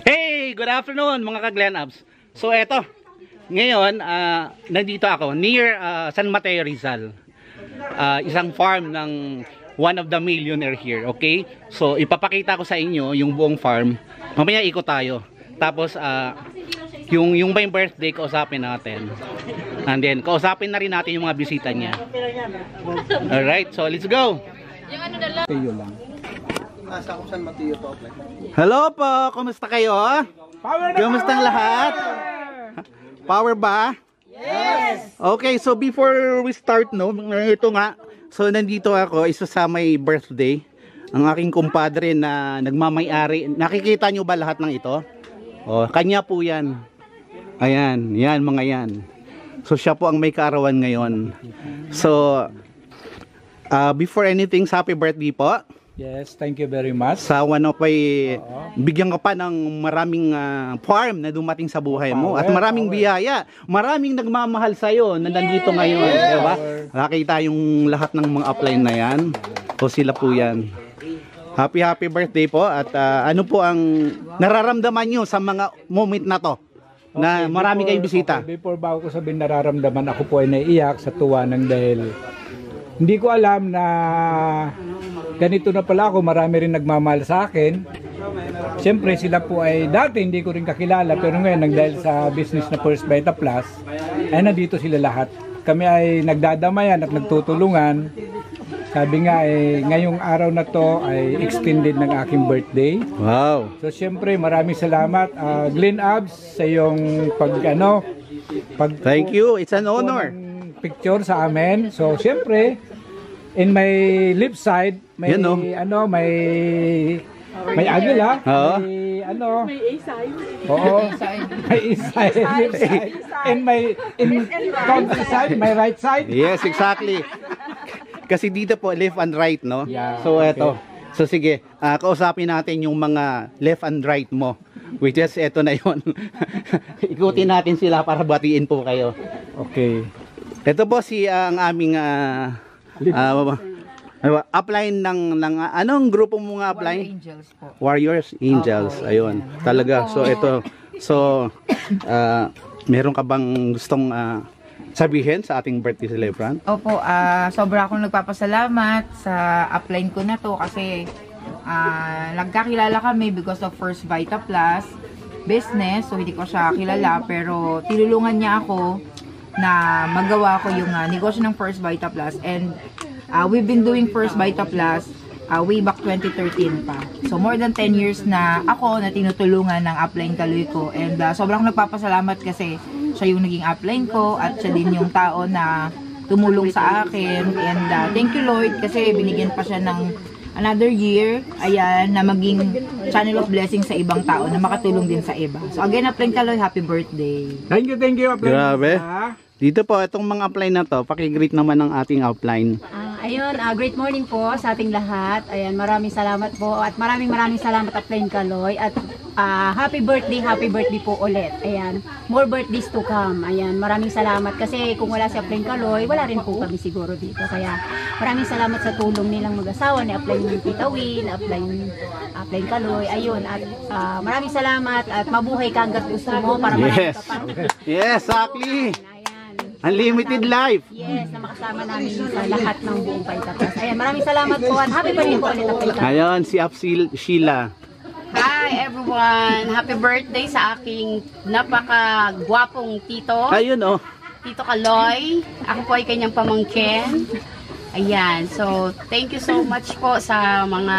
Hey, good afternoon mga ka-Glen Abs. So eto, ngayon nandito ako near San Mateo Rizal. Isang farm ng one of the millionaire here, okay? So ipapakita ko sa inyo yung buong farm. Mamaya ikot tayo. Tapos yung may birthday kausapin natin. And then kausapin na rin natin yung mga bisita niya. Alright, so let's go. Yung ano na lang. Kayo lang. Nasa ako San Mateo po. Hello po, kumusta kayo? Kumusta ang lahat? Power ba? Yes! Okay, so before we start, no, ito nga, so nandito ako, isa sa may birthday, ang aking kumpadre na nagmamay-ari. Nakikita nyo ba lahat ng ito? Oh, kanya po yan. Ayan, yan, mga yan. So siya po ang may kaarawan ngayon. So, before anything, happy birthday po. Yes, thank you very much. Sa one of bigyan ka pa ng maraming farm na dumating sa buhay mo at maraming biyaya, maraming nagmamahal sa iyo na nandito ngayon, di ba? Nakita yung lahat ng mga upline na yan. O sila po yan. Happy birthday po at ano po ang nararamdaman nyo sa mga moment na to? Na marami kayong bisita. Okay, before bago ko sabihin nararamdaman, ako po ay naiiyak sa tuwa ng dahil hindi ko alam na ganito na pala ako, marami rin nagmamahal sa akin. Siyempre sila po ay dati hindi ko rin kakilala, pero ngayon dahil sa business na First Vita Plus ay nandito sila lahat. Kami ay nagdadamayan at nagtutulungan. Sabi nga ngayong araw na to ay extended ng aking birthday. Wow. So siyempre maraming salamat Glen Abs sa iyong Thank you, it's an honor. Picture sa amin. So siyempre in my left side may may agila, may may A-side. Oo. May A-side, left side. And in counter side, my right side. Yes, exactly. Kasi dito po left and right, no? Yeah, so okay. eto. So sige, kausapin natin yung mga left and right mo. Which is eto na yon. Ikutin natin sila para batiin po kayo. Okay. Ito po si ang aming upline ng anong grupo mo nga upline? Warrior Angels po. Warriors Angels. Ayun. Talaga. So ito. So meron ka bang gustong sabihin sa ating birthday celebrant? Opo, sobra akong nagpapasalamat sa upline ko na to kasi nagkakilala kami because of First Vita Plus business. So hindi ko siya kilala pero tinulungan niya ako na magawa ko yung negosyo ng First Vita Plus and we've been doing First Vita Plus way back 2013 pa. So more than 10 years na ako na tinutulungan ng upline Kaloy ko and sobrang nagpapasalamat kasi siya yung naging upline ko at siya din yung tao na tumulong sa akin and thank you Lord kasi binigyan pa siya ng another year, ayan, na maging channel of blessing sa ibang tao na makatulong din sa iba. So again, upline Kaloy, happy birthday. Thank you, upline. Grabe. Dito po, itong mga upline na to, paki-greet naman ng ating upline. Ayun, great morning po sa ating lahat. Ayan, maraming salamat po at maraming salamat upline Kaloy at happy birthday po ulit. Ayan, more birthdays to come. Ayan, maraming salamat kasi kung wala si upline Kaloy, wala rin po kami siguro dito. Kaya maraming salamat sa tulong nilang mag-asawa ni upline Pitawin, upline Kaloy. Ayun, at maraming salamat at mabuhay ka hanggat gusto mo para marami ka pa. Yes, exactly. Unlimited life. Yes, na makasama namin sa lahat ng buong Vita Plus. Ayan, maraming salamat po at happy birthday po ulit upline Kaloy. Ayun, si Sheila. Hi everyone! Happy birthday sa aking napaka-gwapong tito. Ayun oh. Tito Kaloy. Ako po ay kanyang pamangkin. Ayan, so thank you so much po sa mga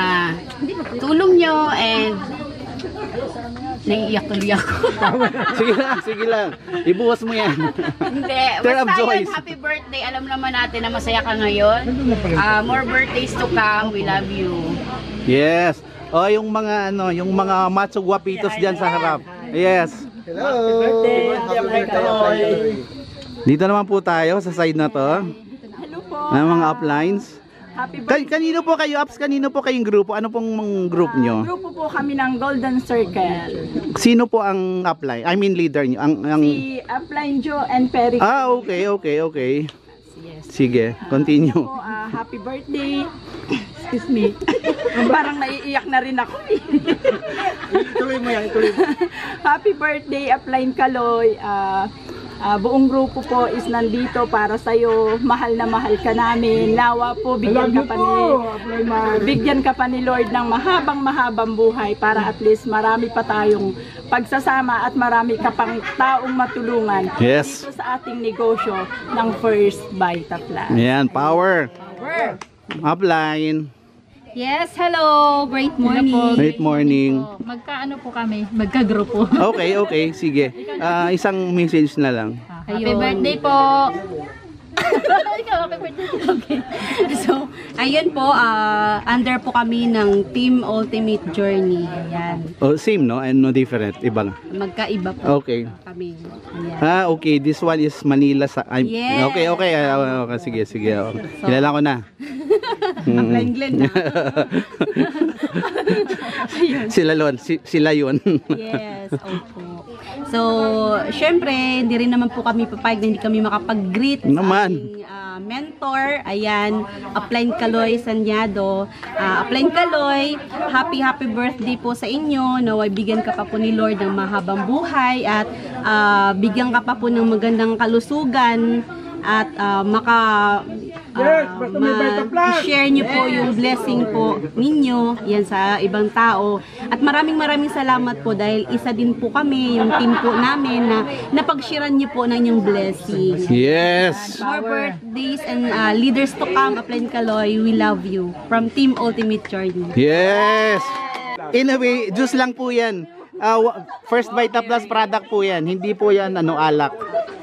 tulong nyo and naiiyak tuloy ako. Sige lang. Ibuwas mo yan. Hindi. Basta yun, happy birthday. Alam naman natin na masaya ka ngayon. More birthdays to come. We love you. Yes. Oh, yung mga macho guapitos diyan sa harap. Yes. Hello! Happy birthday! Dito naman po tayo sa side na to. Hello po. Ng mga uplines. Happy birthday. Kanino po kayo apps? Kanino po kayong grupo? Ano pong group nyo? Grupo po kami ng Golden Circle. Sino po ang upline? I mean leader nyo? Si Upline Joe and Perry. Okay. Sige, continue. Po, happy birthday. Excuse me. Parang naiiyak na rin ako. Happy birthday, Upline Kaloy. Buong grupo po is nandito para sa'yo. Mahal na mahal ka namin. Nawa po, bigyan ka pa ni Lord ng mahabang buhay para at least marami pa tayong pagsasama at marami ka pang taong matulungan Yes. dito sa ating negosyo ng First Vita Plus. Yan, power. Upline. Yes, hello. Great morning. Great morning. Magkaano po kami? Magka-grupo. Okay, sige. Isang message na lang. Happy birthday po. Happy birthday. Okay. So, ayun po, under po kami ng Team Ultimate Journey. Ayan. Oh, same, no? And no different. Iba lang. Magkaiba po Okay. kami. Ayan. Okay. This one is Manila. Yes. Okay. Sige. Kilala ko na. Upline Glenn na. Sila yun. Yes, opo. So, syempre, hindi rin naman po kami papayag na hindi kami makapag-greet Naman. sa ating mentor. Ayan, Upline Kaloy Sanyado. Upline Kaloy, happy birthday po sa inyo. Naway bigyan ka pa po ni Lord ng mahabang buhay at bigyan ka pa po ng magandang kalusugan at share nyo po yung blessing po ninyo yan sa ibang tao. At maraming salamat po dahil isa din po kami, yung team po namin na napag-sharean nyo po ng inyong blessing. Yes. More birthdays and leaders to come, Upline Kaloy, we love you. From Team Ultimate Journey. Yes. In a way, juice lang po yan. First Vita Plus product po yan. Hindi po yan alak.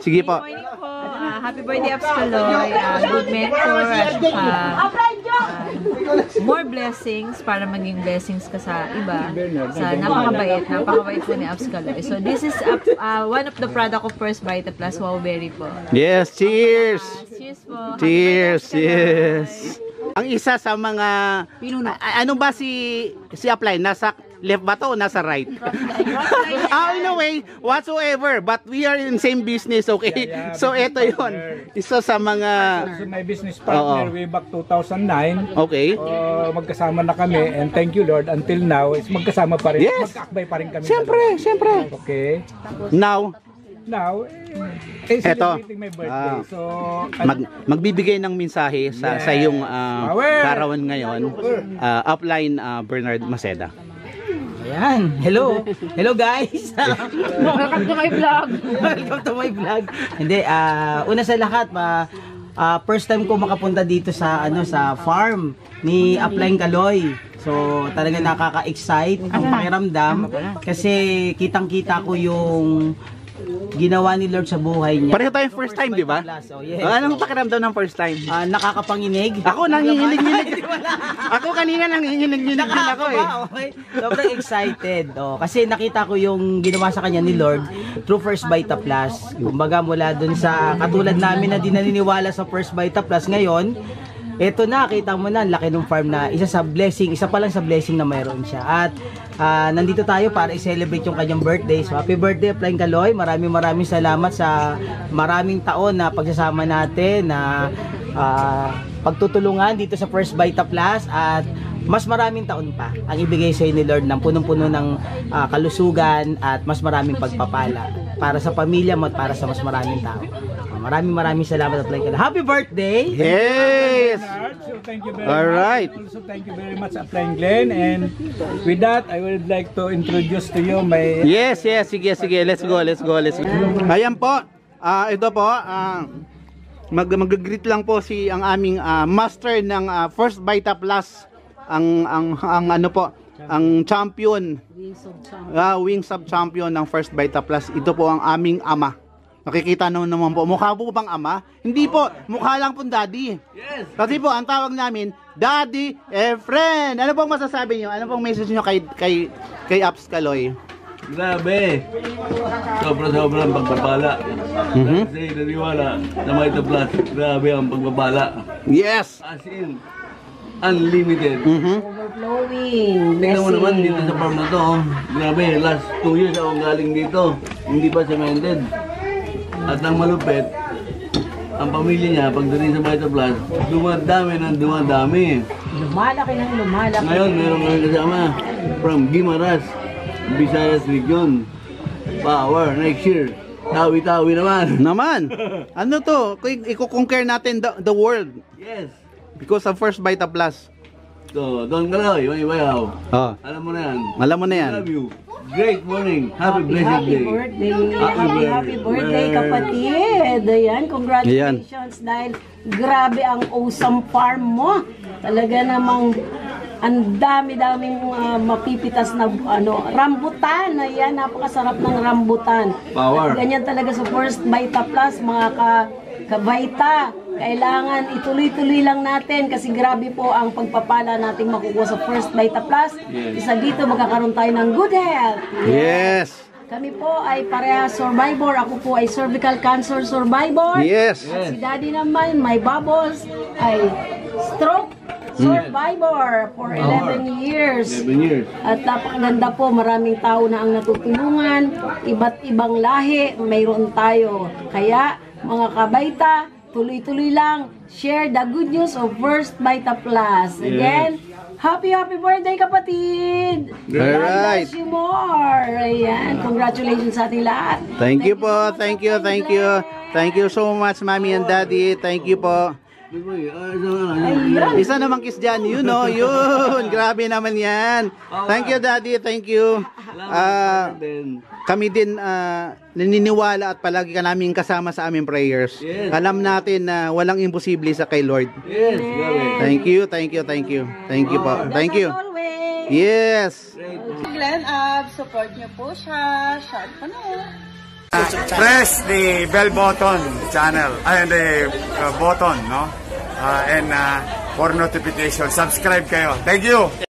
Sige po. Happy birthday, Ups Kaloy. Good mentor at more blessings para maging blessings ka sa iba. Sa napakabait po ni Ups Kaloy. So this is one of the product of First Vita Plus. Wow, berry po. Yes, cheers. Cheers po. Cheers, yes. Ang isa sa mga ano ba si Upline nasa left ba to o nasa right? In a way, whatsoever, but we are in same business, okay? Yeah, so eto yun. Isa sa mga So my business partner way back 2009. okay. Magkasama na kami and thank you Lord until now is magkasama pa rin. Yes. Magkaakbay pa rin kami. Siyempre. Okay. Now, celebrating my birthday. So magbibigay ng mensahe sa iyong Power. karawan ngayon, Upline Bernard Maceda. Ayan, hello guys. Welcome to my vlog. Welcome to my vlog. Hindi, una sa lahat, first time ko makapunta dito sa sa farm ni Upline Kaloy. So, talaga nakaka-excite ang pakiramdam kasi kitang-kita ko yung ginawa ni Lord sa buhay niya. Pareho tayong first time, di ba? Oh, yes. Anong pakiramdam ng first time? Nakakapanginig. Ako nanginginig-nginig. Ako kanina nanginginig-nginig din ako eh. Okay. Sobrang excited. Kasi nakita ko yung ginawa sa kanya ni Lord through First Vita Plus. Kumbaga mula dun sa katulad namin na di naniniwala sa First Vita Plus ngayon, eto na, kita mo na, laki ng farm na isa pa lang sa blessing na mayroon siya. At nandito tayo para i-celebrate yung kanyang birthday. So happy birthday, Upline Kaloy. Maraming salamat sa maraming taon na pagsasama natin na pagtutulungan dito sa First Vita Plus at mas maraming taon pa ang ibigay sa ni Lord ng punong-puno ng kalusugan at mas maraming pagpapala para sa pamilya mo at para sa mas maraming tao. Maraming salamat, Upline Kaloy. Happy birthday! Yes! So thank you very All much. right. Also thank you very much Upline Glenn, and with that I would like to introduce to you my Yes. Sige. Let's go. Ayan po. Ito po. Mag-greet lang po ang aming master ng First Vita Plus. Ang ano po, ang champion. Wing sub champion ng First Vita Plus. Ito po ang aming ama. Nakikita naman po. Mukha po bang ama? Hindi po. Mukha lang po daddy. Yes. Kasi po, ang tawag namin, Daddy Efren. Ano pong masasabi nyo? Ano pong message nyo kay Ups Kaloy? Grabe! Sobrang pagpapala. Kasi naniwala na may Plus. Grabe ang pagpapala. Yes! As in, unlimited. Overflowing. Tingnan mo naman dito sa farm na to. Grabe, last 2 years ako galing dito. Hindi pa cemented. At ang malupit, ang pamilya niya, pagdating sa Vita Plus, dumadami. Lumalaki. Ngayon, meron kami kasama from Guimaras. Visayas region. Power, next year. Tawi-tawi naman. Ano to? I-compare natin the world Yes. because of First Vita Plus. So, Don Kaloy, may bayaw. Oh, Alam mo na yan. alam mo na yan. Love you. Great morning. Happy blessed day. Happy birthday kapatid. Ayan, congratulations dahil grabe ang awesome farm mo. Talaga namang ang dami-daming mapipitas na rambutan. Ayan, napakasarap ng rambutan. Power. At ganyan talaga sa First Vita Plus, mga ka-Vita. Kailangan ituloy-tuloy lang natin kasi grabe po ang pagpapala nating makukuha sa First Vita Plus. Isa dito magkakaroon tayo ng good health. Yes. Kami po ay pareha survivor. Ako po ay cervical cancer survivor. Yes. At si Daddy naman, my bubbles, ay stroke survivor for 11 years. 7 years. At napakaganda po, maraming tao na ang natutulungan, iba't ibang lahi, mayroon tayo. Kaya, mga kabaita, tuloy-tuloy lang, share the good news of First Vita Plus. Again, happy birthday kapatid! Alright. God bless you more! Ayan, congratulations sa ating lahat. Thank you po. Thank you. Thank you so much, Mommy and Daddy. Thank you po. Isa namang kiss dyan. Yun o. Yun. Grabe naman yan. Thank you, Daddy. Thank you. Kami din naniniwala at palagi ka namin kasama sa aming prayers. Yes. Alam natin na walang imposible sa kay Lord. Yes, grabe. Thank you. Thank you po. Thank you. Yes. Glenn, support niyo po siya. Share po na. Press the bell button channel and the button, no? And for notification, subscribe kayo. Thank you.